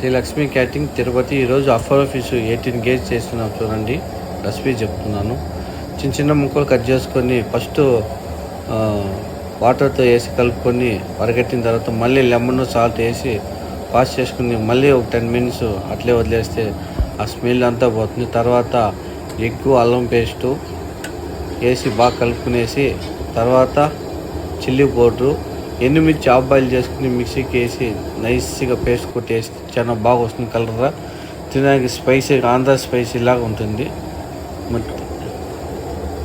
Shri Lakshmi catering Tirupati. ఈరోజు అఫోలో fish 18 KG చేస్తున్నాం చూడండి. రెసిపీ చెప్తున్నాను. చిన్న చిన్న ముక్కలు కట్ చేసుకొని ఫస్ట్ వాటర్తో వేసి కలుపుకొని వరగట్టిన తర్వాత మళ్ళీ లెమన్ సాల్ట్ వేసి వాష్ చేసుకుని మళ్ళీ ఒక 10 మినిట్స్ అట్లే వదిలేస్తే ఆ స్మెల్ అంతా పోతుంది. తర్వాత ఎగ్గు అల్లం పేస్టు వేసి బాగా కలుపుకునేసి తర్వాత చిల్లీ పౌడరు ఎండుమిర్చి ఆఫ్ బాయిల్ చేసుకుని మిక్సీకి వేసి నైస్గా పేస్ట్ కొట్టేసి చాలా బాగా వస్తుంది. కలర్ తినడానికి స్పైసీ, ఆంధ్ర స్పైసీ లాగా ఉంటుంది.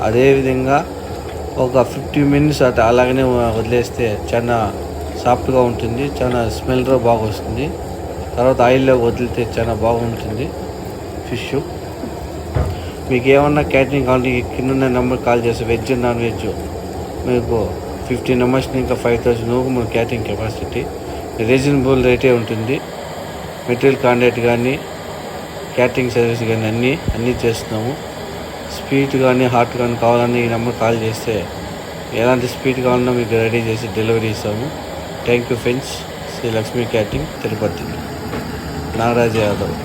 అదేవిధంగా ఒక 50 మినిట్స్ అలాగనే వదిలేస్తే చాలా సాఫ్ట్గా ఉంటుంది, చాలా స్మెల్ బాగా వస్తుంది. తర్వాత ఆయిల్లో వదిలితే చాలా బాగుంటుంది ఫిష్. మీకు ఏమన్నా క్యాటరింగ్ కావాలంటే కింద నెంబర్ కాల్ చేస్తే వెజ్ నాన్ వెజ్ మీకు 15 మెంబర్స్ని ఇంకా 5,000 మన క్యాటరింగ్ కెపాసిటీ. రీజనబుల్ రేటే ఉంటుంది. మెటీరియల్ కాంటాక్ట్ కానీ క్యాటరింగ్ సర్వీస్ కానీ అన్నీ చేస్తున్నాము. స్వీట్ కానీ హాట్ కానీ కావాలని ఈ నెంబర్ కాల్ చేస్తే ఎలాంటి స్వీట్ కావాలన్నా మీకు రెడీ చేసి డెలివరీ ఇస్తాము. Thank you friends. Sri Lakshmi catering Tirupati. Nagaraj Yadav.